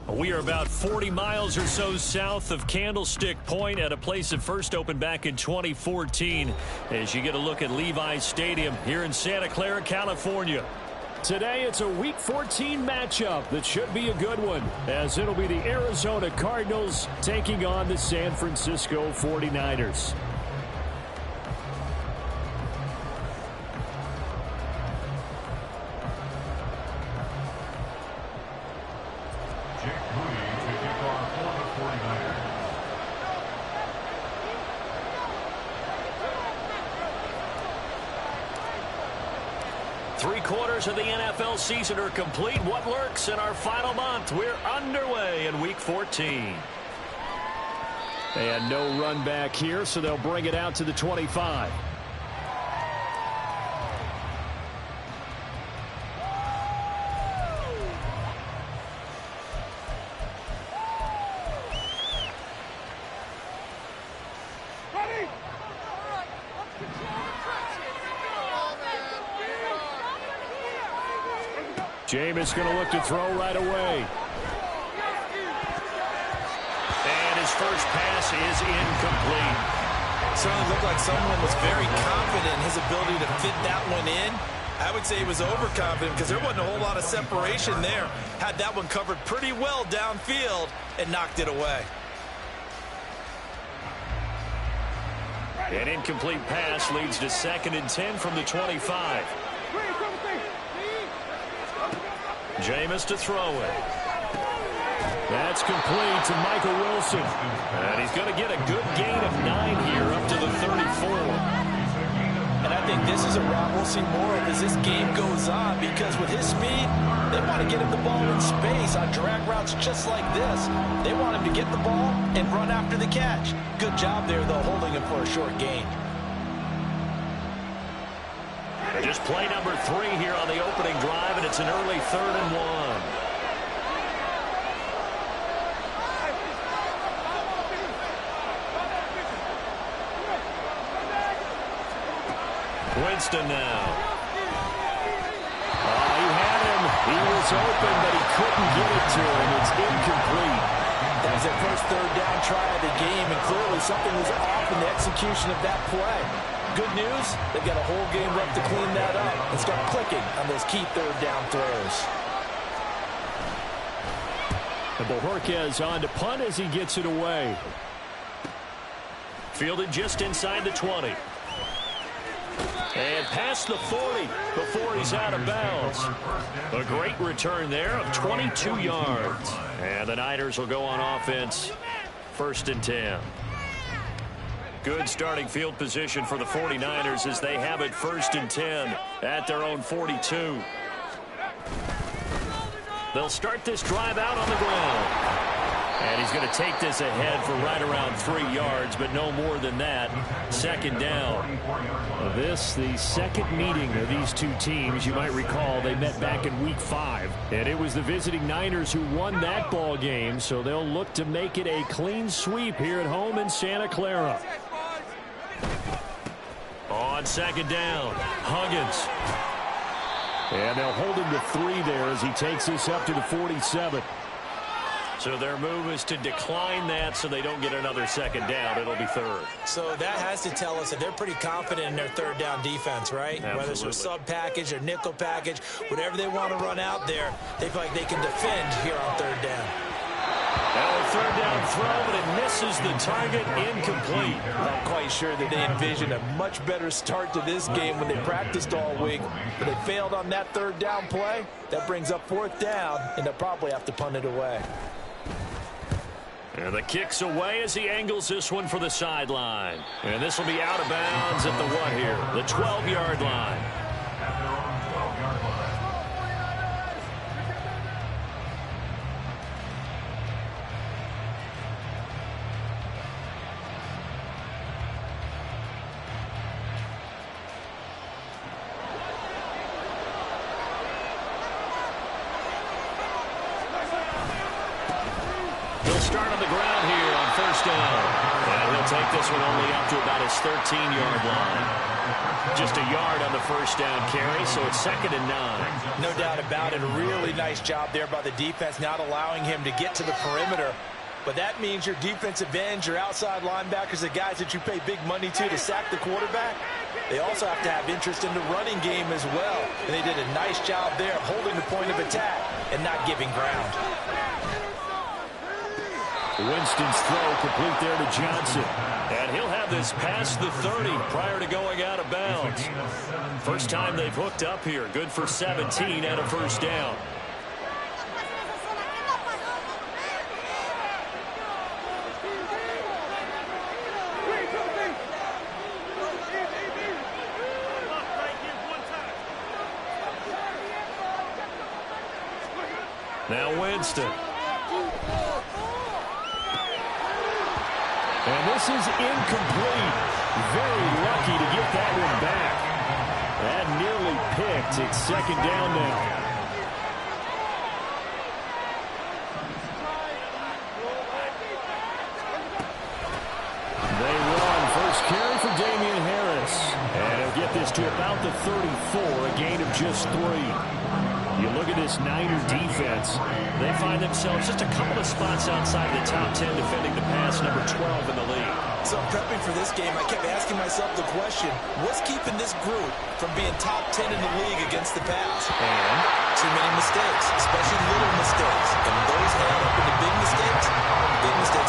We are about 40 miles or so south of Candlestick Point at a place that first opened back in 2014 as you get a look at Levi's Stadium here in Santa Clara, California. Today it's a Week 14 matchup that should be a good one, as it'll be the Arizona Cardinals taking on the San Francisco 49ers. Three-quarters of the NFL season are complete. What lurks in our final month? We're underway in Week 14. And no run back here, so they'll bring it out to the 25. Jameis going to look to throw right away. And his first pass is incomplete. Certainly looked like someone was very confident in his ability to fit that one in. I would say he was overconfident because there wasn't a whole lot of separation there. Had that one covered pretty well downfield and knocked it away. An incomplete pass leads to 2nd and 10 from the 25. Jameis to throw it. That's complete to Michael Wilson. And he's going to get a good gain of 9 here up to the 34. And I think this is a route we'll see more of as this game goes on, because with his speed, they want to get him the ball in space on drag routes just like this. They want him to get the ball and run after the catch. Good job there, though, holding him for a short gain. Just play number 3 here on the opening drive, and it's an early 3rd and 1. Winston now. Oh, he had him. He was open, but he couldn't get it to him. It's incomplete. That was their first 3rd down try of the game, and clearly something was off in the execution of that play. Good news, they've got a whole game left to clean that up and start clicking on those key 3rd down throws. And Bojorquez on to punt as he gets it away. Fielded just inside the 20. And past the 40 before he's out of bounds. A great return there of 22 yards. And the Niners will go on offense, 1st and 10. Good starting field position for the 49ers as they have it 1st and 10 at their own 42. They'll start this drive out on the ground. And he's going to take this ahead for right around 3 yards, but no more than that. 2nd down. This, the second meeting of these two teams. You might recall they met back in Week 5. And it was the visiting Niners who won that ball game, so they'll look to make it a clean sweep here at home in Santa Clara. On 2nd down, Huggins. And they'll hold him to 3 there as he takes this up to the 47. So their move is to decline that so they don't get another 2nd down. It'll be 3rd. So that has to tell us that they're pretty confident in their 3rd down defense, right? Absolutely. Whether it's a sub package or nickel package, whatever they want to run out there, they feel like they can defend here on 3rd down. Now a 3rd down throw, but it misses the target, incomplete. I'm quite sure that they envisioned a much better start to this game when they practiced all week, but they failed on that 3rd down play. That brings up 4th down, and they'll probably have to punt it away. And the kick's away as he angles this one for the sideline. And this will be out of bounds at the what here? The 12-yard line. Start on the ground here on 1st down. And he'll take take this one only up to about his 13-yard line. Just a yard on the first down carry, so it's 2nd and 9. No doubt about it. A really nice job there by the defense, not allowing him to get to the perimeter. But that means your defensive ends, your outside linebackers, the guys that you pay big money to sack the quarterback, they also have to have interest in the running game as well. And they did a nice job there of holding the point of attack and not giving ground. Winston's throw complete there to Johnson. And he'll have this past the 30 prior to going out of bounds. First time they've hooked up here. Good for 17 and a first down. Now Winston. And this is incomplete. Very lucky to get that one back. That nearly picked. It's 2nd down now. They run. First carry for Damian Harris. And he'll get this to about the 34, a gain of just 3. You look at this Niner defense, they find themselves just a couple of spots outside the top 10 defending the pass, number 12 in the league. So prepping for this game, I kept asking myself the question, what's keeping this group from being top 10 in the league against the pass? And too many mistakes, especially little mistakes. And when those add up into big mistakes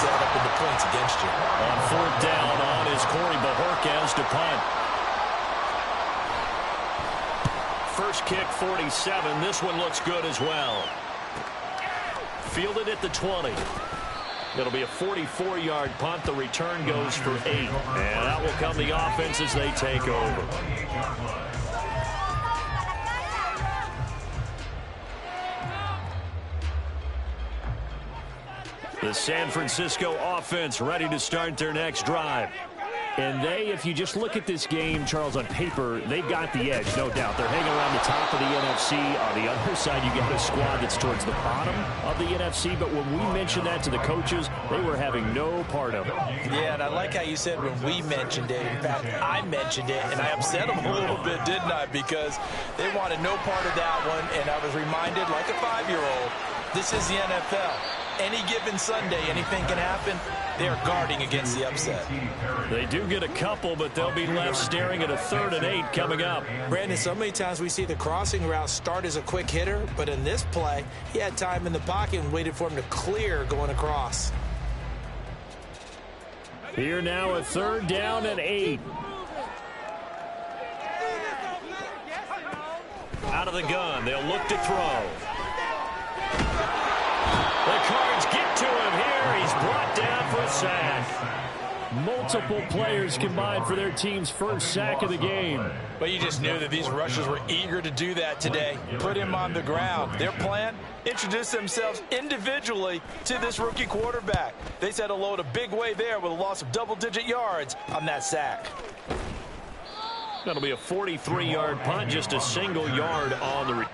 add up into points against you. On 4th down on is Corey Bajorquez to punt. First kick, 47. This one looks good as well. Fielded at the 20. It'll be a 44-yard punt. The return goes for 8. And out will come the offense as they take over. The San Francisco offense ready to start their next drive. And they, if you just look at this game, Charles, on paper, they've got the edge, no doubt. They're hanging around the top of the NFC. On the other side, you got a squad that's towards the bottom of the NFC. But when we mentioned that to the coaches, they were having no part of it. Yeah, and I like how you said when we mentioned it. In fact, I mentioned it, and I upset them a little bit, didn't I? Because they wanted no part of that one, and I was reminded, like a 5-year-old, this is the NFL. Any given Sunday, anything can happen. They are guarding against the upset. They do get a couple, but they'll be left staring at a 3rd and 8 coming up. Brandon, so many times we see the crossing route start as a quick hitter, but in this play, he had time in the pocket and waited for him to clear going across. Here now a 3rd down and 8. Out of the gun, they'll look to throw. The Cards get to him here. He's brought down for a sack. Multiple players combined for their team's first sack of the game. But you just knew that these rushers were eager to do that today. Put him on the ground. Their plan? Introduce themselves individually to this rookie quarterback. They said hello to Big Way there with a loss of double-digit yards on that sack. That'll be a 43-yard punt, just a single yard on the return.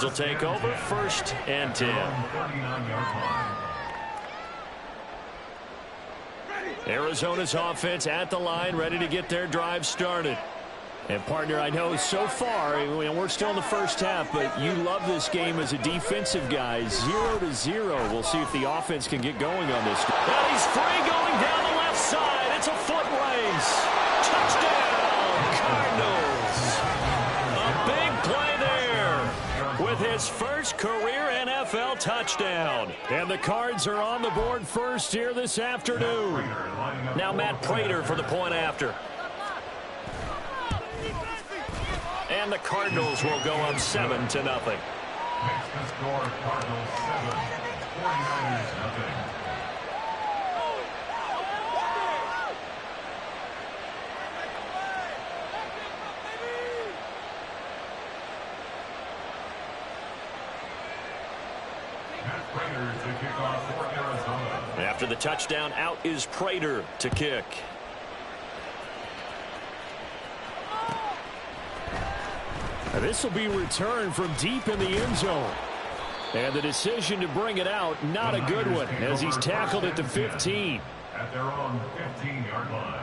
Will take over 1st and 10. Arizona's offense at the line, ready to get their drive started. And, partner, I know so far, we're still in the first half, but you love this game as a defensive guy. 0-0. We'll see if the offense can get going on this. And he's free going down the left side. It's a foot race. Touchdown, Cardinals. A big play there with his first career NFL touchdown. And the Cards are on the board first here this afternoon. Now Matt Prater for the point after. And the Cardinals will go up 7-0. Makes the score Cardinals 7, 49ers 0. Prater to kick off for Arizona. After the touchdown, out is Prater to kick. This will be returned from deep in the end zone. And the decision to bring it out, not a good one, as he's tackled at the 15. At their own 15-yard line.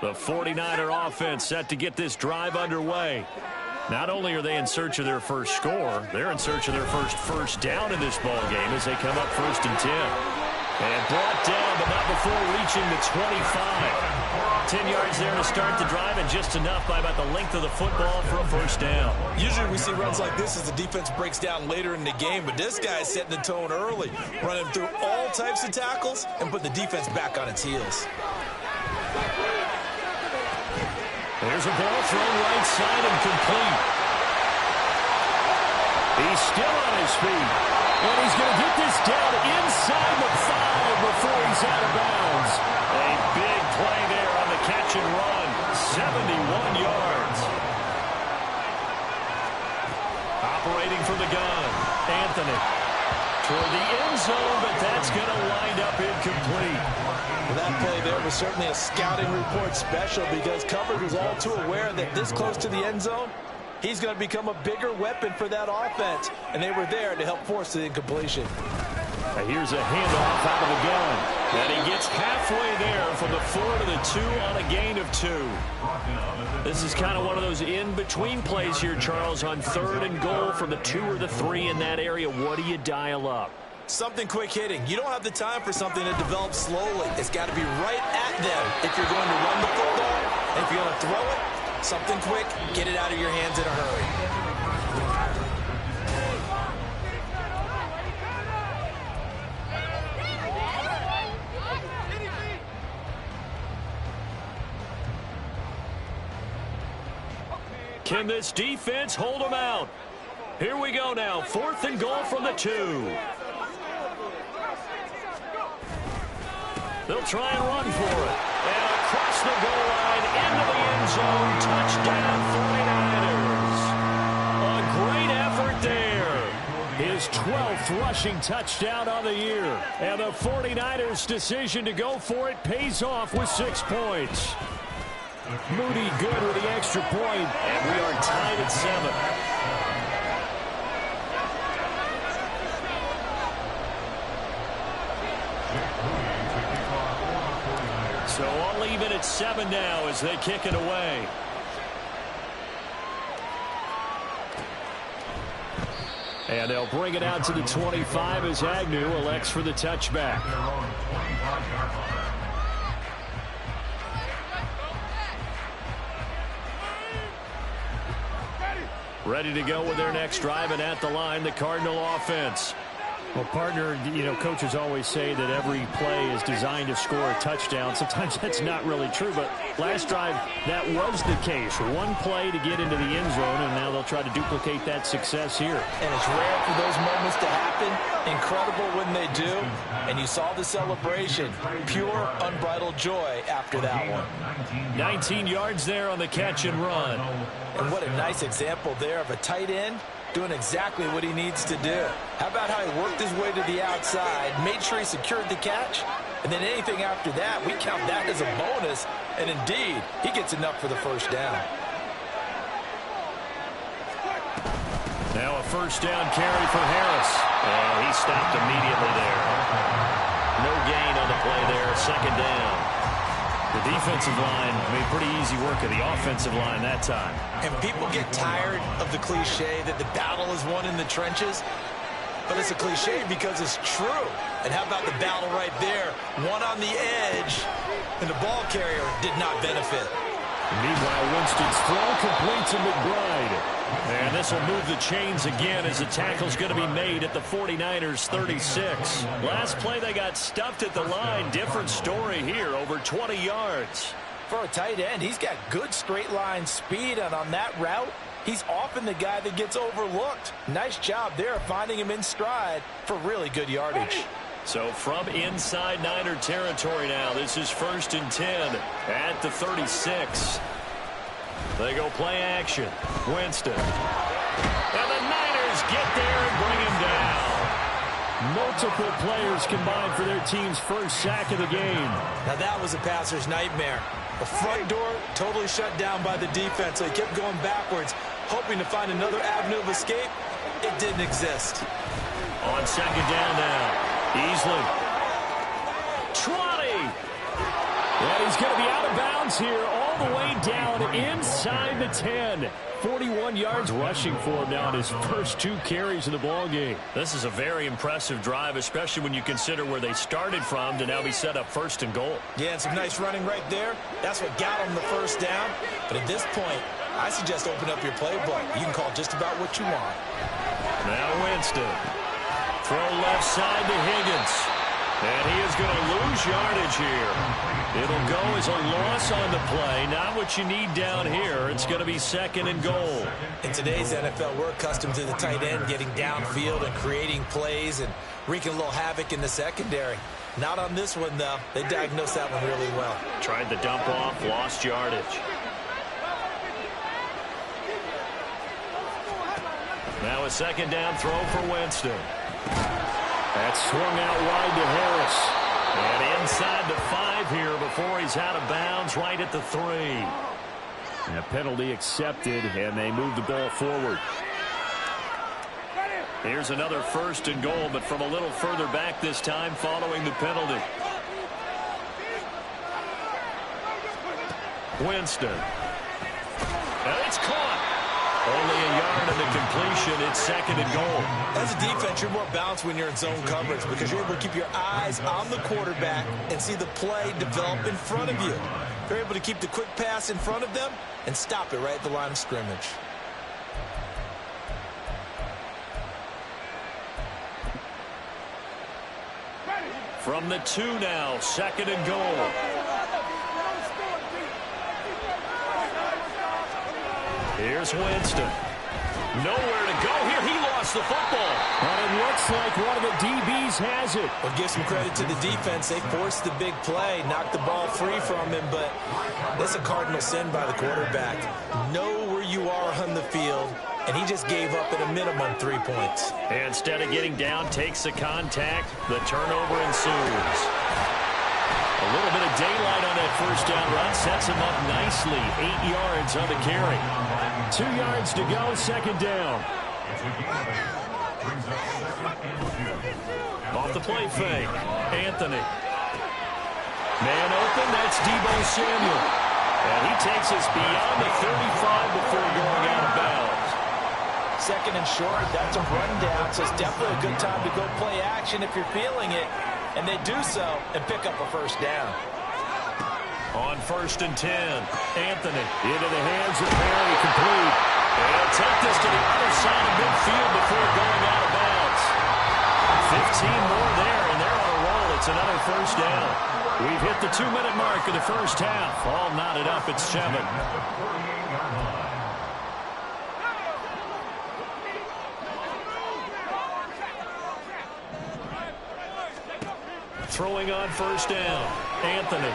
The 49er offense set to get this drive underway. Not only are they in search of their first score, they're in search of their first down in this ball game as they come up 1st and 10. And brought down, but not before reaching the 25. 10 yards there to start the drive, and just enough by about the length of the football for a first down. Usually we see runs like this as the defense breaks down later in the game, but this guy is setting the tone early, running through all types of tackles and put the defense back on its heels. There's a ball thrown right side and complete. He's still on his feet. And he's going to get this down inside the 5 before he's out of bounds. A big play there on the catch and run. 71 yards. Operating from the gun, Anthony. Toward the end zone, but that's going to wind up incomplete. Well, that play there was certainly a scouting report special because coverage was all too aware that this close to the end zone, he's going to become a bigger weapon for that offense, and they were there to help force the incompletion. Now here's a handoff out of the gun. And he gets halfway there from the 4 to the 2 on a gain of 2. This is kind of one of those in-between plays here, Charles, on 3rd and goal from the 2 or the 3 in that area. What do you dial up? Something quick hitting. You don't have the time for something to develop slowly. It's got to be right at them if you're going to run the football. And if you're going to throw it, something quick, get it out of your hands in a hurry. Can this defense hold them out? Here we go now. 4th and goal from the 2. They'll try and run for it. And across the goal line into the end zone. Touchdown 49ers. A great effort there. His 12th rushing touchdown on the year. And the 49ers' decision to go for it pays off with 6 points. Moody good with the extra point. And we are tied at 7. So all even at 7 now as they kick it away. And they'll bring it out to the 25 as Agnew elects for the touchback. Ready to go with their next drive, and at the line, the Cardinal offense. Well, partner, coaches always say that every play is designed to score a touchdown. Sometimes that's not really true, but last drive, that was the case. One play to get into the end zone, and now they'll try to duplicate that success here. And it's rare for those moments to happen. Incredible when they do. And you saw the celebration. Pure, unbridled joy after that one. 19 yards there on the catch and run. And what a nice example there of a tight end doing exactly what he needs to do. How about how he worked his way to the outside, made sure he secured the catch, and then anything after that, we count that as a bonus, and indeed, he gets enough for the first down. Now a first down carry for Harris. And he stopped immediately there. No gain on the play there, 2nd down. The defensive line made pretty easy work of the offensive line that time. And people get tired of the cliche that the battle is won in the trenches. But it's a cliche because it's true. And how about the battle right there? One on the edge, and the ball carrier did not benefit. Meanwhile, Winston's throw complete to McBride. And this will move the chains again as the tackle's going to be made at the 49ers 36. Last play they got stuffed at the line. Different story here, over 20 yards. For a tight end, he's got good straight line speed, and on that route, he's often the guy that gets overlooked. Nice job there finding him in stride for really good yardage. So from inside Niner territory now, this is 1st and 10 at the 36. They go play action. Winston. And the Niners get there and bring him down. Multiple players combined for their team's first sack of the game. Now that was a passer's nightmare. The front door totally shut down by the defense, so he kept going backwards, hoping to find another avenue of escape. It didn't exist. On 2nd down now. Easley. Trotty. And he's going to be out of bounds here all the way down inside the 10. 41 yards rushing for him now in his first 2 carries of the ball game. This is a very impressive drive, especially when you consider where they started from to now be set up 1st and goal. Yeah, and some nice running right there. That's what got him the first down. But at this point, I suggest open up your playbook. You can call just about what you want. Now Winston. Throw left side to Higgins. And he is going to lose yardage here. It'll go as a loss on the play. Not what you need down here. It's going to be 2nd and goal. In today's NFL, we're accustomed to the tight end getting downfield and creating plays and wreaking a little havoc in the secondary. Not on this one, though. They diagnosed that one really well. Tried the dump off, lost yardage. Now a 2nd down throw for Winston. That swung out wide to Harris. And inside the 5 here before he's out of bounds, right at the 3. And a penalty accepted, and they move the ball forward. Here's another 1st and goal, but from a little further back this time following the penalty. Winston. And it's caught. Only a yard of the completion. It's 2nd and goal. As a defense, you're more balanced when you're in zone coverage because you're able to keep your eyes on the quarterback and see the play develop in front of you. You're able to keep the quick pass in front of them and stop it right at the line of scrimmage. From the 2 now, 2nd and goal. Here's Winston. Nowhere to go here. He lost the football. And it looks like one of the DBs has it. Well, give some credit to the defense. They forced the big play, knocked the ball free from him, but that's a cardinal sin by the quarterback. Know where you are on the field, and he just gave up at a minimum 3 points. And instead of getting down, takes the contact. The turnover ensues. A little bit of daylight on that 1st down run sets him up nicely. 8 yards on the carry. 2 yards to go, 2nd down. Off the play fake. Anthony. Man open, that's Deebo Samuel. And he takes us beyond the 35 before going out of bounds. 2nd and short, that's a rundown, so it's definitely a good time to go play action if you're feeling it. And they do so and pick up a 1st down. On 1st and 10, Anthony. Into the hands of Perry, complete. And he'll take this to the other side of midfield before going out of bounds. 15 more there, and they're on a roll. It's another 1st down. We've hit the 2-minute mark of the 1st half. All knotted up at 7. Throwing on 1st down, Anthony.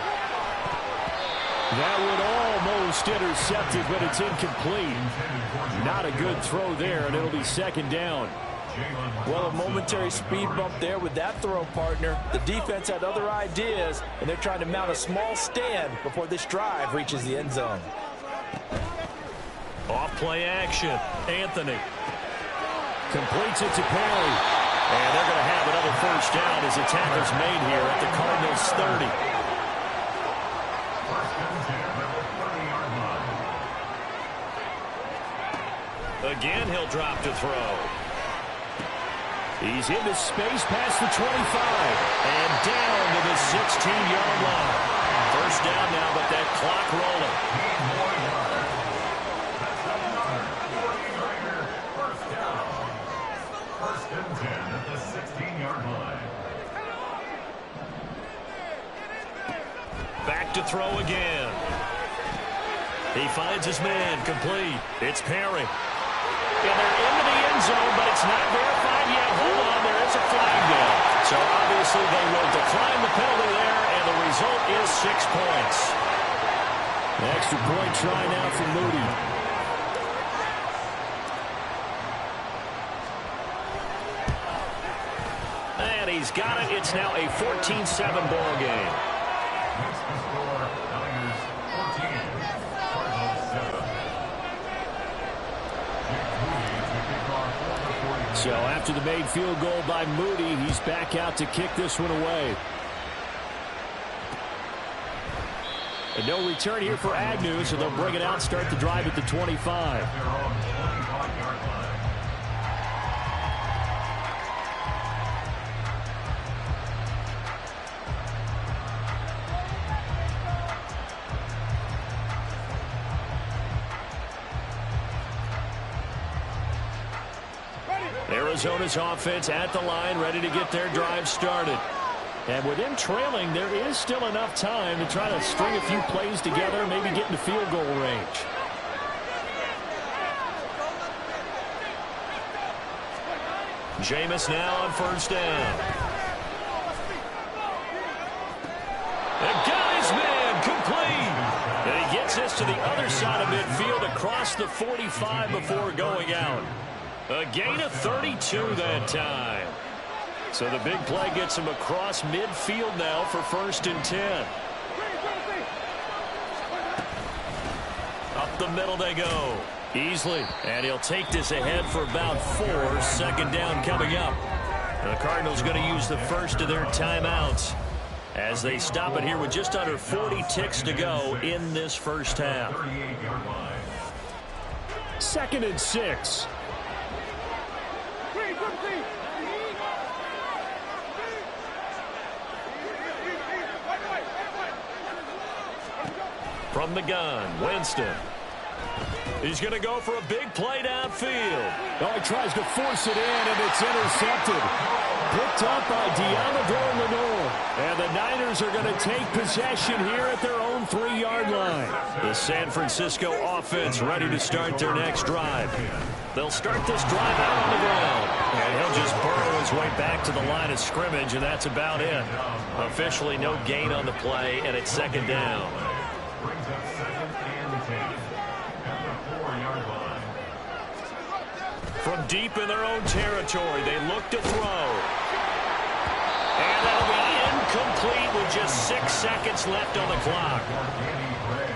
That would almost intercept it, but it's incomplete. Not a good throw there, and it'll be 2nd down. Well, a momentary speed bump there with that throw, partner. The defense had other ideas, and they're trying to mount a small stand before this drive reaches the end zone. Off play action, Anthony. Completes it to Perry. And they're going to have another 1st down as the tackle's made here at the Cardinals' 30. Again, he'll drop to throw. He's into space past the 25. And down to the 16-yard line. 1st down now, but that clock rolling. Back to throw again. He finds his man, complete. It's Perry. And they're into the end zone, but it's not verified yet. Hold on, there is a flag down. So obviously Obviously, they will decline the penalty there, and the result is 6 points. Extra point try now for Moody. And he's got it. It's now a 14-7 ball game. Next to score, Niners 14, Cardinals 7. So after the made field goal by Moody, he's back out to kick this one away. And no return here for Agnew, so they'll bring it out, start the drive at the 25. Arizona's offense at the line, ready to get their drive started. And with them trailing, there is still enough time to try to string a few plays together, maybe get into field goal range. Jameis now on first down. And got his man complete. And he gets this to the other side of midfield across the 45 before going out. A gain of 32 that time. So the big play gets him across midfield now for 1st and 10. Up the middle they go. Easily. And he'll take this ahead for about 4. 2nd down coming up. The Cardinals going to use the first of their timeouts as they stop it here with just under 40 ticks to go in this first half. 2nd and 6. From the gun, Winston. He's going to go for a big play downfield. Oh, he tries to force it in, and it's intercepted. Picked up by Diamador Lenore. And the Niners are going to take possession here at their own 3-yard line. The San Francisco offense ready to start their next drive. They'll start this drive out on the ground. And he'll just burrow his way back to the line of scrimmage, and that's about it. Officially no gain on the play, and it's 2nd down. Brings up 2nd and 10 at the 4-yard line. From deep in their own territory, they look to throw. And that'll be incomplete with just 6 seconds left on the clock.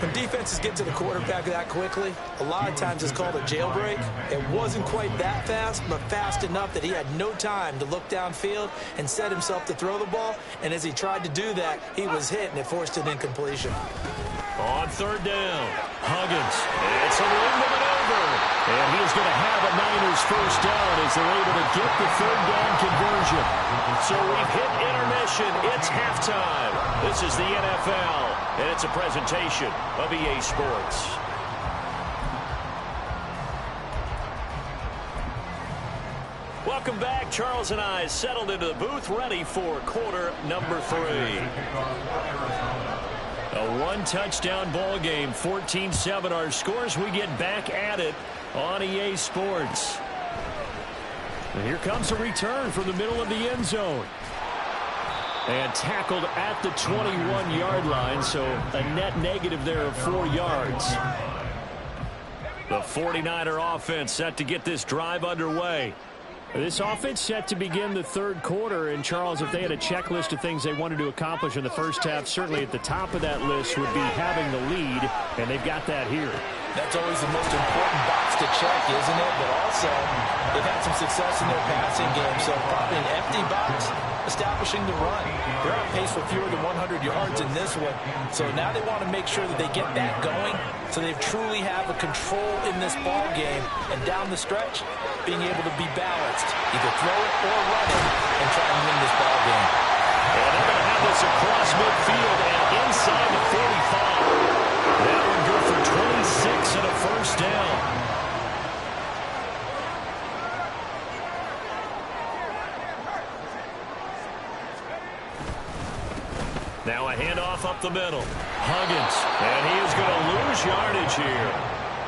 When defenses get to the quarterback that quickly, a lot of times it's called a jailbreak. It wasn't quite that fast, but fast enough that he had no time to look downfield and set himself to throw the ball. And as he tried to do that, he was hit, and it forced an incompletion. On 3rd down, Huggins. It's a ring of it over. And he's going to have a Niners first down as they're able to get the 3rd down conversion. So we've hit intermission. It's halftime. This is the NFL, and it's a presentation of EA Sports. Welcome back. Charles and I settled into the booth, ready for quarter number 3. A 1-touchdown ball game, 14-7 our scores. We get back at it on EA Sports. And here comes a return from the middle of the end zone. And tackled at the 21-yard line, so a net negative there of 4 yards. The 49er offense set to get this drive underway. This offense set to begin the 3rd quarter, and Charles, if they had a checklist of things they wanted to accomplish in the first half, certainly at the top of that list would be having the lead, and they've got that here. That's always the most important box to check, isn't it? But also, they've had some success in their passing game, so probably an empty box, establishing the run. They're on pace for fewer than 100 yards in this one, so now they want to make sure that they get that going, so they truly have a control in this ball game, and down the stretch, being able to be balanced, either throw it or run it, and try and win this ball game. And they're going to have this across midfield and inside the 45. That would go for 26 and a first down. Now a handoff up the middle. Huggins, and he is going to lose yardage here.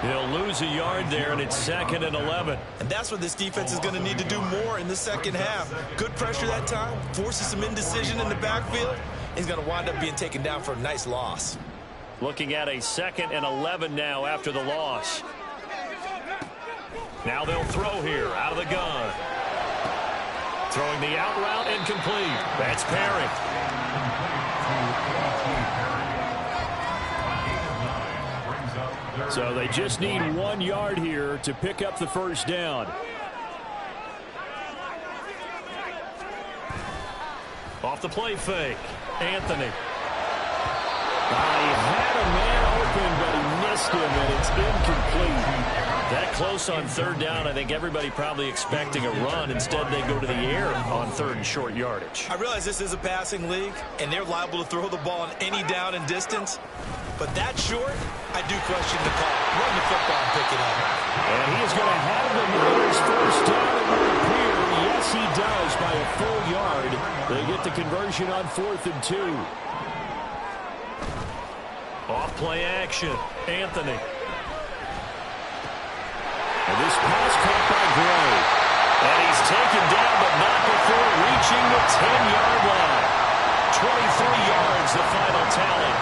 He'll lose a yard there, and it's 2nd and 11. And that's what this defense is going to need to do more in the second half. Good pressure that time, forces some indecision in the backfield. He's going to wind up being taken down for a nice loss. Looking at a 2nd and 11 now after the loss. Now they'll throw here out of the gun. Throwing the out route incomplete. That's Perry. So they just need 1 yard here to pick up the first down. Off the play fake. Anthony. He had a man open, but he missed him, and it's incomplete. That close on 3rd down, I think everybody probably expecting a run. Instead, they go to the air on 3rd and short yardage. I realize this is a passing league, and they're liable to throw the ball on any down and distance. But that short, I do question the call. Run the football and pick it up. And he is going to have the Niners first down, it would appear. Yes, he does, by a full yard. They get the conversion on 4th and 2. Off play action. Anthony. And this pass caught by Gray. And he's taken down, but not before reaching the 10-yard line. 23 yards, the final tally.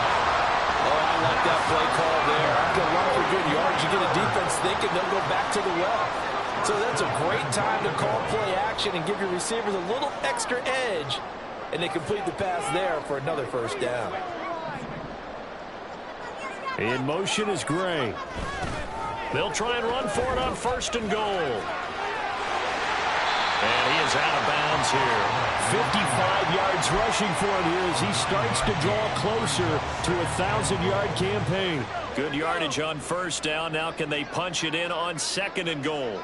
Oh, I like that play call there. After a run for good yards, you get a defense thinking they'll go back to the well. So that's a great time to call play action and give your receivers a little extra edge. And they complete the pass there for another first down. In motion is Gray. They'll try and run for it on 1st and goal. And he is out of bounds here. 55 yards rushing for him here as he starts to draw closer to a 1,000-yard campaign. Good yardage on 1st down. Now can they punch it in on 2nd and goal?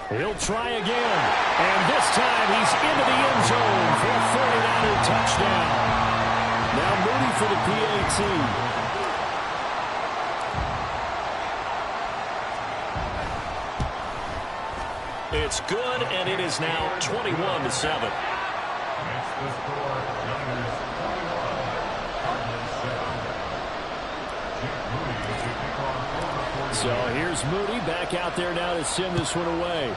He'll try again. And this time he's into the end zone for a 49er touchdown. Now Moody for the PAT. It's good, and it is now 21-7. So here's Moody back out there now to send this one away.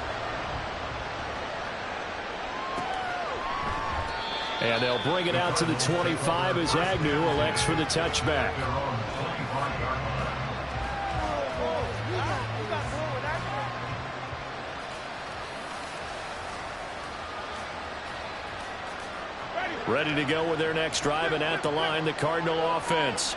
And they'll bring it out to the 25 as Agnew elects for the touchback. Ready to go with their next drive, and at the line, the Cardinal offense.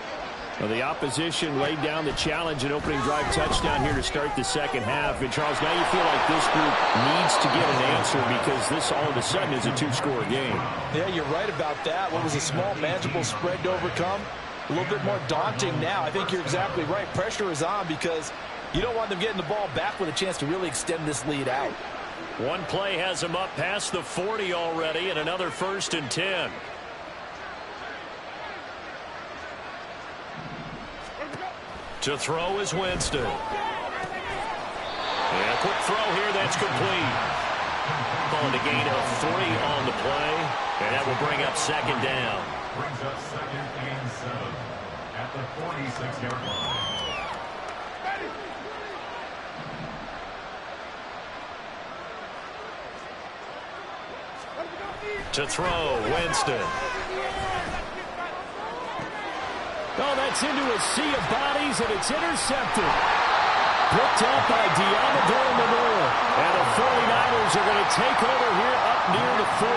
Well, the opposition laid down the challenge and opening drive touchdown here to start the second half. And, Charles, now you feel like this group needs to get an answer because this all of a sudden is a 2-score game. Yeah, you're right about that. What was a small, manageable spread to overcome? A little bit more daunting now. I think you're exactly right. Pressure is on because you don't want them getting the ball back with a chance to really extend this lead out. One play has them up past the 40 already, and another 1st and 10. To throw is Winston. And a quick throw here, that's complete. Calling a gain of 3 on the play, and that will bring up 2nd down. Brings up 2nd and 7 at the 46-yard line. To throw, Winston. Oh, that's into a sea of bodies, and it's intercepted. Picked up by Diamador Manor. And the 49ers are going to take over here up near the 40.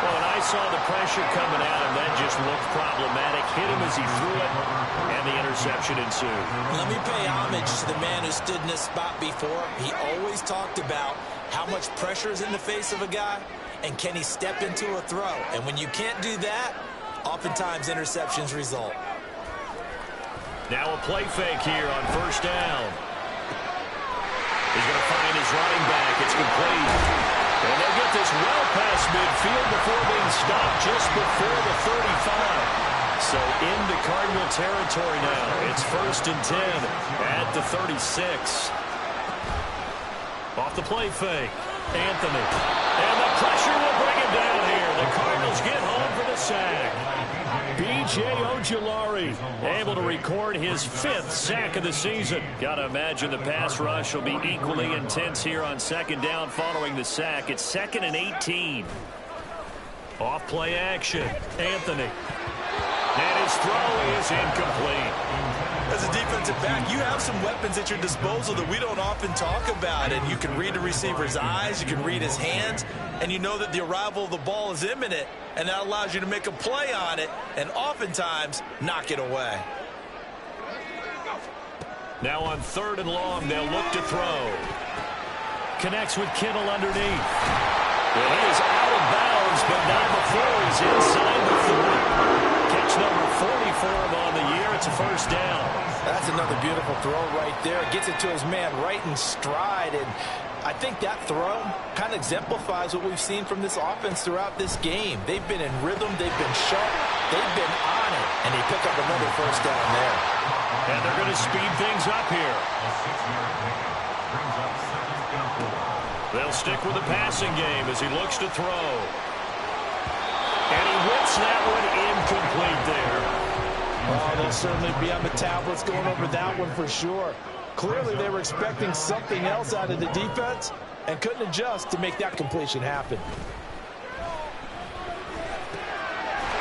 Well, and I saw the pressure coming at him. That just looked problematic. Hit him as he threw it, and the interception ensued. Let me pay homage to the man who stood in this spot before. He always talked about how much pressure is in the face of a guy, and can he step into a throw? And when you can't do that, oftentimes interceptions result. Now a play fake here on 1st down. He's going to find his running back. It's complete. And they'll get this well past midfield before being stopped just before the 35. So into Cardinal territory now. It's 1st and 10 at the 36. Off the play fake. Anthony. And the pressure will bring him down here. The Cardinals get home for the sack. B.J. C.J. Ojulari able to record his 5th sack of the season. Got to imagine the pass rush will be equally intense here on second down following the sack. It's 2nd and 18. Off play action. Anthony. And his throw is incomplete. As a defensive back, you have some weapons at your disposal that we don't often talk about. And you can read the receiver's eyes, you can read his hands, and you know that the arrival of the ball is imminent, and that allows you to make a play on it and oftentimes knock it away. Now on 3rd and long, they'll look to throw. Connects with Kittle underneath. Well, he is out of bounds, but not before he's inside the 30. Catch number 40 for him on the year. It's a first down. That's another beautiful throw right there. Gets it to his man right in stride. And I think that throw kind of exemplifies what we've seen from this offense throughout this game. They've been in rhythm. They've been sharp. They've been on it. And they pick up another first down there. And they're going to speed things up here. They'll stick with the passing game as he looks to throw. And he whips that one incomplete there. Oh, they'll certainly be on the tablets going over that one for sure. Clearly they were expecting something else out of the defense and couldn't adjust to make that completion happen.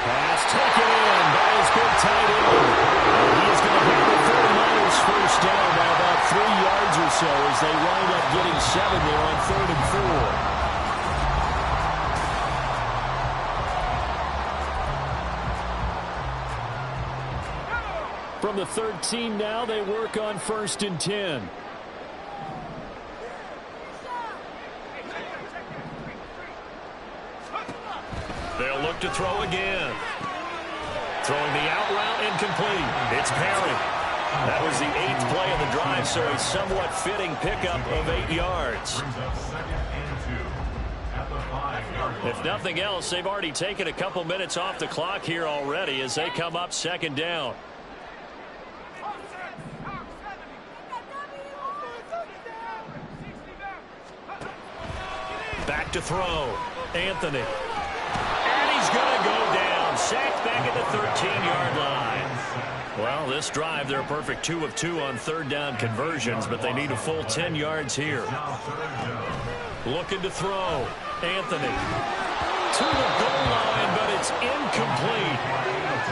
Pass taken in by his big tight end. And he is going to hit the 49ers first down by about 3 yards or so as they wind up getting 7 there on 3rd and 4. From the 13 now, they work on 1st and 10. They'll look to throw again. Throwing the out route incomplete. It's Perry. That was the 8th play of the drive, so a somewhat fitting pickup of 8 yards. If nothing else, they've already taken a couple minutes off the clock here already as they come up 2nd down. Back to throw. Anthony. And he's going to go down. Sacked back at the 13-yard line. Well, this drive, they're a perfect 2 of 2 on 3rd down conversions, but they need a full 10 yards here. Looking to throw. Anthony. To the goal line, but it's incomplete.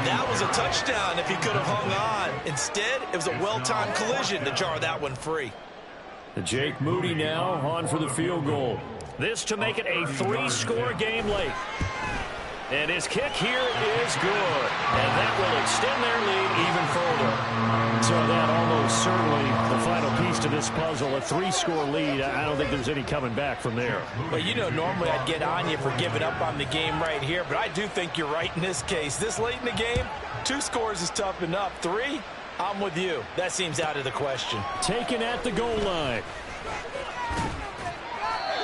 That was a touchdown if he could have hung on. Instead, it was a well-timed collision to jar that one free. Jake Moody now on for the field goal. This to make it a 3-score game late. And his kick here is good. And that will extend their lead even further. So that almost certainly the final piece to this puzzle. A 3-score lead. I don't think there's any coming back from there. Well, you know, normally I'd get on you for giving up on the game right here, but I do think you're right in this case. This late in the game, 2 scores is tough enough. 3, I'm with you. That seems out of the question. Taken at the goal line.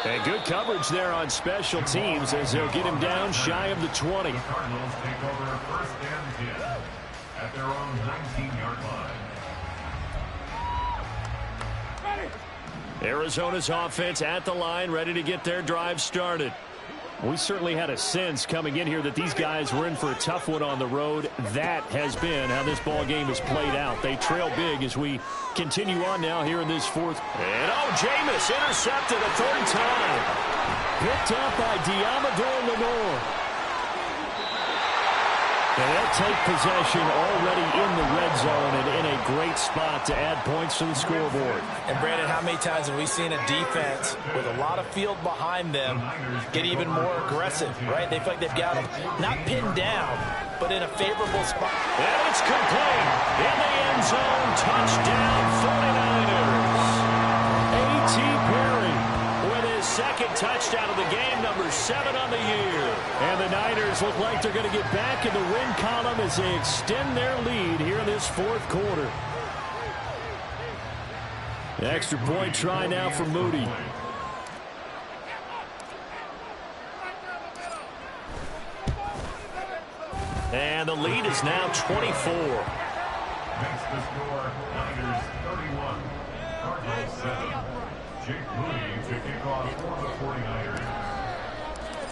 And good coverage there on special teams as they'll get him down shy of the 20. The Cardinals take over 1st and 10 at their own 19-yard line. Arizona's offense at the line, ready to get their drive started. We certainly had a sense coming in here that these guys were in for a tough one on the road. That has been how this ball game has played out. They trail big as we continue on now here in this 4th. And Jameis intercepted a 3rd time. Picked up by Diamador Lenore. And they'll take possession already in the red zone and in a great spot to add points to the scoreboard. And Brandon, how many times have we seen a defense with a lot of field behind them get even more aggressive, right? They feel like they've got them not pinned down, but in a favorable spot. And it's complete. In the end zone, touchdown 49ers. A.T. Perry with his 2nd touchdown of the game, number 7 on the year. And the Niners look like they're going to get back in the win column as they extend their lead here in this 4th quarter. The extra point try now for Moody. And the lead is now 24. Makes the score Niners 31, Cardinals 7. Jake Moody to kick off for the 49ers.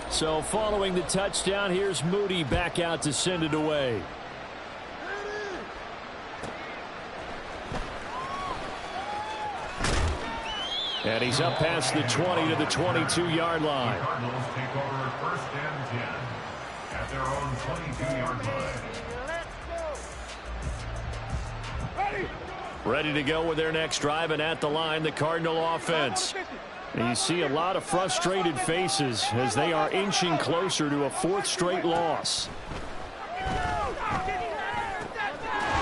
So following the touchdown, here's Moody back out to send it away. And he's up past the 20 to the 22-yard line. The Cardinals take over at 1st and 10 at their own 22-yard line. Ready to go with their next drive, and at the line, the Cardinal offense. And you see a lot of frustrated faces as they are inching closer to a 4th straight loss.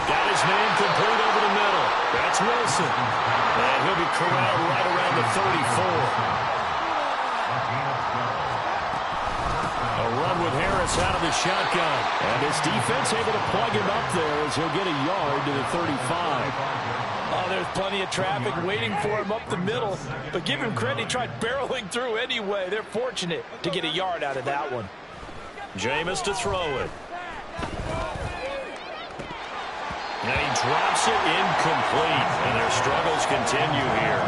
Got his man complete over the middle. That's Wilson. And he'll be corralled right around the 34. A run with Harris out of the shotgun. And his defense able to plug him up there as he'll get a yard to the 35. Oh, there's plenty of traffic waiting for him up the middle. But give him credit, he tried barreling through anyway. They're fortunate to get a yard out of that one. Jameis to throw it. And he drops it incomplete. And their struggles continue here.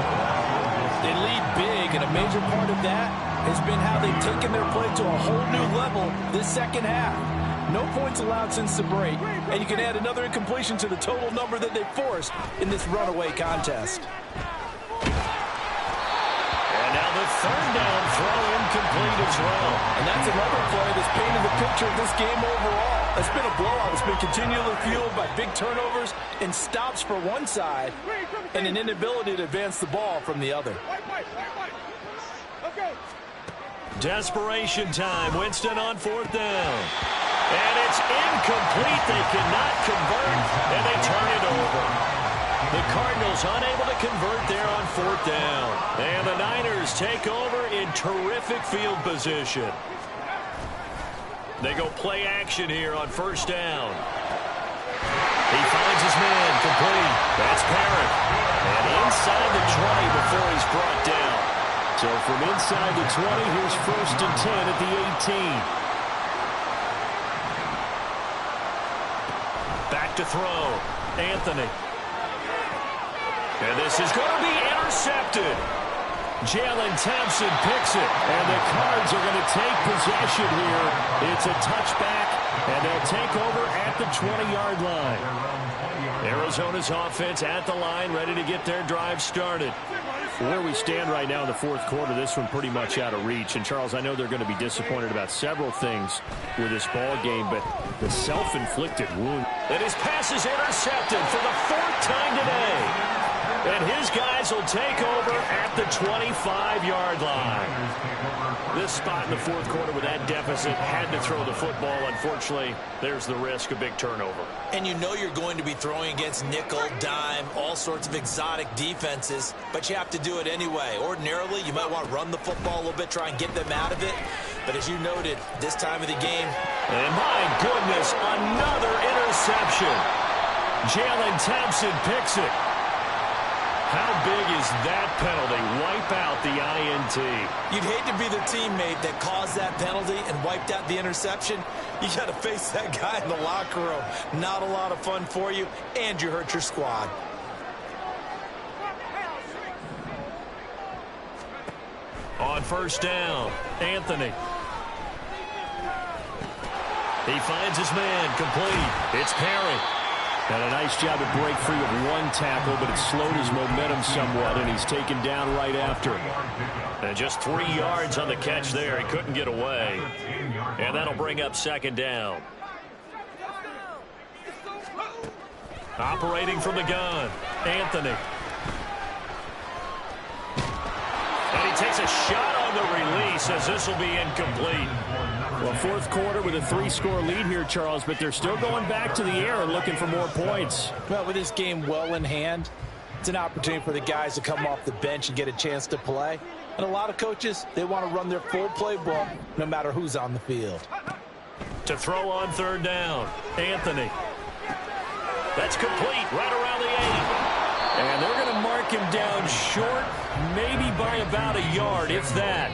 They lead big, and a major part of that has been how they've taken their play to a whole new level this second half. No points allowed since the break, and you can add another incompletion to the total number that they forced in this runaway contest. And now the 3rd down throw incomplete as well. And that's another play that's painted the picture of this game overall. It's been a blowout. It's been continually fueled by big turnovers and stops for one side and an inability to advance the ball from the other. Desperation time. Winston on 4th down. And it's incomplete. They cannot convert, and they turn it over. The Cardinals unable to convert there on 4th down. And the Niners take over in terrific field position. They go play action here on 1st down. He finds his man complete. That's Parrott. And inside the 20 before he's brought down. So from inside the 20, here's 1st and 10 at the 18. Back to throw. Anthony. And this is going to be intercepted. Jalen Thompson picks it, and the Cards are going to take possession here. It's a touchback, and they'll take over at the 20-yard line. Arizona's offense at the line, ready to get their drive started. Where we stand right now in the 4th quarter, this one pretty much out of reach. And, Charles, I know they're going to be disappointed about several things with this ball game, but the self-inflicted wound. And his pass is intercepted for the 4th time today. And his guys will take over at the 25-yard line. This spot in the 4th quarter with that deficit had to throw the football. Unfortunately, there's the risk of big turnover. And you know you're going to be throwing against nickel, dime, all sorts of exotic defenses, but you have to do it anyway. Ordinarily, you might want to run the football a little bit, try and get them out of it. But as you noted, this time of the game. And my goodness, another interception. Jalen Thompson picks it. How big is that penalty? Wipe out the INT. You'd hate to be the teammate that caused that penalty and wiped out the interception. You got to face that guy in the locker room. Not a lot of fun for you, and you hurt your squad. On 1st down, Anthony. He finds his man complete. It's Perry. And a nice job to break free of one tackle, but it slowed his momentum somewhat, and he's taken down right after. And just 3 yards on the catch there. He couldn't get away. And that'll bring up 2nd down. Operating from the gun, Anthony. And he takes a shot on the release as this will be incomplete. Well, 4th quarter with a 3-score lead here, Charles, but they're still going back to the air and looking for more points. Well, with this game well in hand, it's an opportunity for the guys to come off the bench and get a chance to play. And a lot of coaches, they want to run their full playbook no matter who's on the field. To throw on 3rd down, Anthony. That's complete right around the 8. And they're going to mark him down short, maybe by about a yard, if that.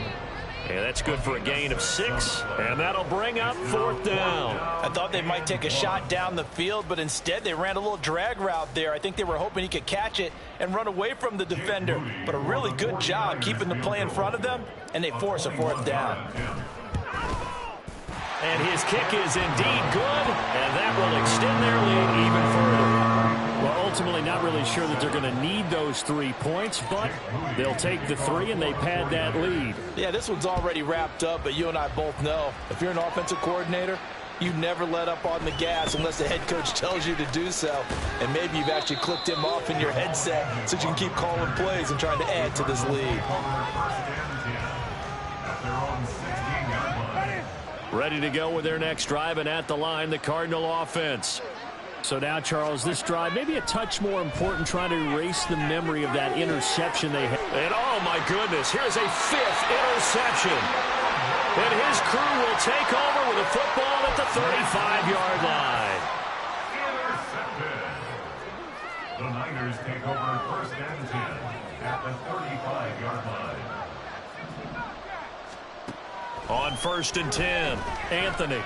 And that's good for a gain of 6, and that'll bring up 4th down. I thought they might take a shot down the field, but instead they ran a little drag route there. I think they were hoping he could catch it and run away from the defender. But a really good job keeping the play in front of them, and they force a 4th down. And his kick is indeed good, and that will extend their lead even further. Well, ultimately not really sure that they're going to need those 3 points, but they'll take the 3 and they pad that lead. Yeah, this one's already wrapped up, but you and I both know if you're an offensive coordinator, you never let up on the gas unless the head coach tells you to do so. And maybe you've actually clicked him off in your headset so you can keep calling plays and trying to add to this lead. Ready to go with their next drive, and at the line, the Cardinal offense. So now, Charles, this drive maybe a touch more important, trying to erase the memory of that interception they had. And oh my goodness, here's a 5th interception. And his crew will take over with a football at the 35-yard line. Intercepted. The Niners take over 1st and 10 at the 35-yard line. On 1st and 10, Anthony.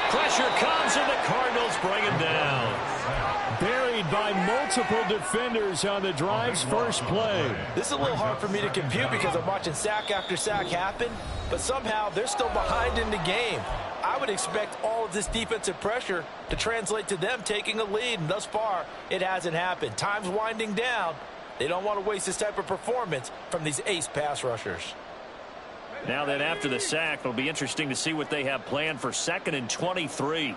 Pressure comes, and the Cardinals bring him down. Buried by multiple defenders on the drive's first play. This is a little hard for me to compute because I'm watching sack after sack happen, but somehow they're still behind in the game. I would expect all of this defensive pressure to translate to them taking a lead, and thus far, it hasn't happened. Time's winding down. They don't want to waste this type of performance from these ace pass rushers. Now then, after the sack, it'll be interesting to see what they have planned for 2nd and 23.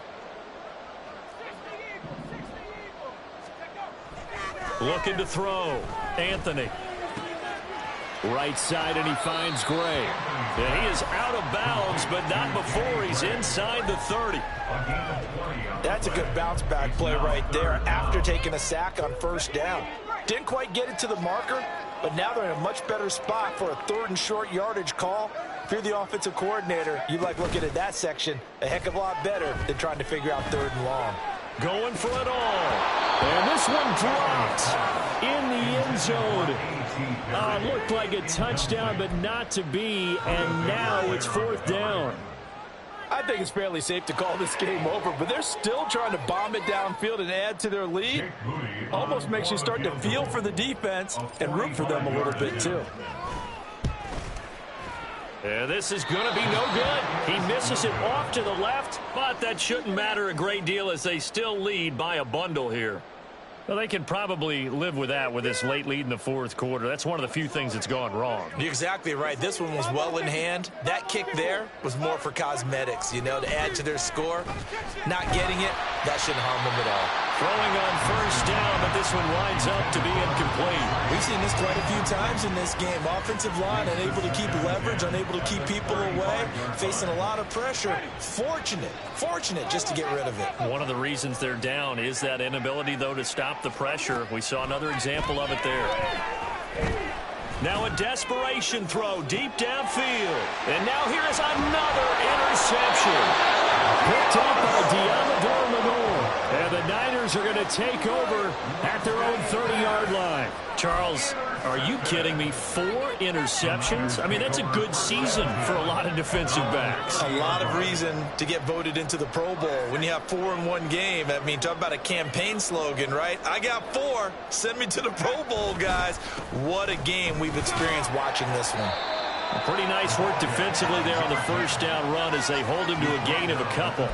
Looking to throw. Anthony. Right side, and he finds Gray. And he is out of bounds, but not before he's inside the 30. That's a good bounce back play right there after taking a sack on 1st down. Didn't quite get it to the marker, but now they're in a much better spot for a 3rd and short yardage call. If you're the offensive coordinator, you like looking at that section a heck of a lot better than trying to figure out 3rd and long. Going for it all. And this one dropped in the end zone. Looked like a touchdown, but not to be, and now it's 4th down. I think it's fairly safe to call this game over, but they're still trying to bomb it downfield and add to their lead. Almost makes you start to feel for the defense and root for them a little bit too. And this is going to be no good. He misses it off to the left, but that shouldn't matter a great deal as they still lead by a bundle here. Well, they can probably live with that with this late lead in the 4th quarter. That's one of the few things that's gone wrong. You're exactly right. This one was well in hand. That kick there was more for cosmetics, you know, to add to their score. Not getting it, that shouldn't harm them at all. Throwing on 1st down, but this one winds up to be incomplete. We've seen this quite a few times in this game. Offensive line unable to keep leverage, unable to keep people away, facing a lot of pressure. Fortunate just to get rid of it. One of the reasons they're down is that inability, though, to stop the pressure. We saw another example of it there. Now a desperation throw deep downfield. And now here is another interception. Picked up by Diamador Lenore. And the Niners are going to take over at their own 30-yard line. Charles, are you kidding me? 4 interceptions? I mean, that's a good season for a lot of defensive backs. A lot of reason to get voted into the Pro Bowl. When you have 4 in one game, I mean, talk about a campaign slogan, right? I got 4. Send me to the Pro Bowl, guys. What a game we've experienced watching this one. Pretty nice work defensively there on the 1st down run as they hold him to a gain of a couple.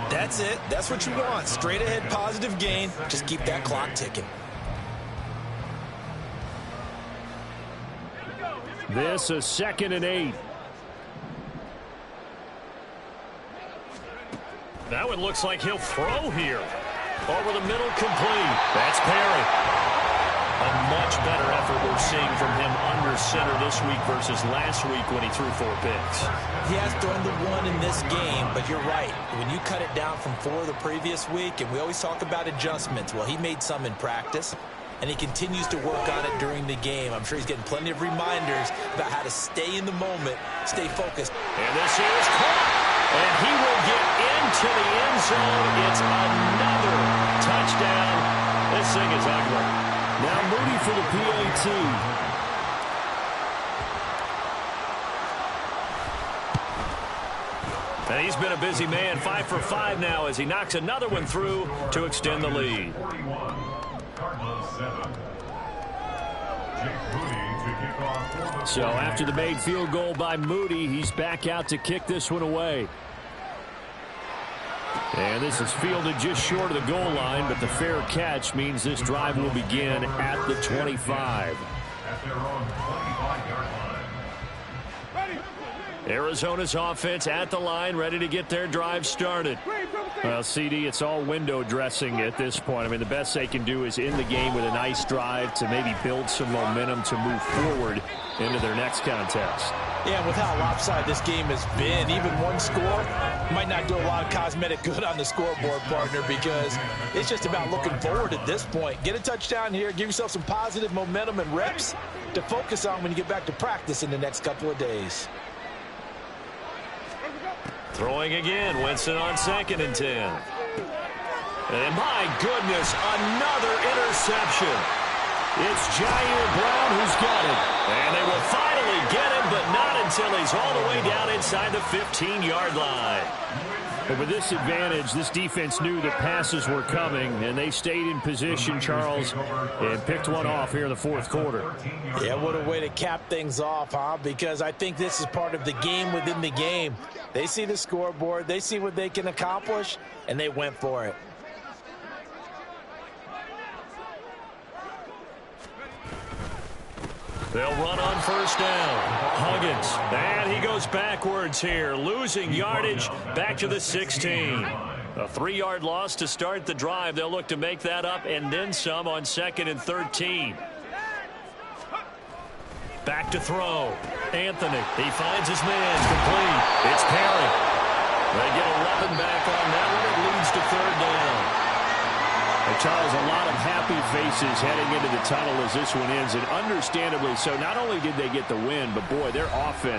That's it. That's what you want. Straight ahead positive gain. Just keep that clock ticking. This a 2nd and 8. Now it looks like he'll throw here. Over the middle, complete. That's Perry. A much better effort we're seeing from him under center this week versus last week when he threw 4 picks. He has thrown the 1 in this game, but you're right. When you cut it down from 4 the previous week, and we always talk about adjustments, well, he made some in practice, and he continues to work on it during the game. I'm sure he's getting plenty of reminders about how to stay in the moment, stay focused. And this is caught, and he will get into the end zone. It's another touchdown. This thing is ugly. Now Moody for the PAT. And he's been a busy man, 5 for 5 now as he knocks another one through to extend the lead. So after the made field goal by Moody, he's back out to kick this one away. And this is fielded just short of the goal line, but the fair catch means this drive will begin at the 25. At their own 25-yard line. Arizona's offense at the line, ready to get their drive started. Well, CD, it's all window dressing at this point. I mean, the best they can do is end the game with a nice drive to maybe build some momentum to move forward into their next contest. Yeah, with how lopsided this game has been, even one score might not do a lot of cosmetic good on the scoreboard, partner, because it's just about looking forward at this point. Get a touchdown here, give yourself some positive momentum and reps to focus on when you get back to practice in the next couple of days. Throwing again, Winston on 2nd and 10. And my goodness, another interception. It's Jair Brown who's got it. And they will finally get him, but not until he's all the way down inside the 15-yard line. But with this advantage, this defense knew that passes were coming, and they stayed in position, Charles, and picked one off here in the fourth quarter. Yeah, what a way to cap things off, huh? Because I think this is part of the game within the game. They see the scoreboard, they see what they can accomplish, and they went for it. They'll run on first down. Huggins, and he goes backwards here, losing yardage back to the 16. A 3-yard loss to start the drive. They'll look to make that up and then some on 2nd and 13. Back to throw. Anthony, he finds his man, complete. It's Perry. They get a weapon back on that one. It leads to 3rd down. Charles, a lot of happy faces heading into the tunnel as this one ends, and understandably so. Not only did they get the win, but boy, their offense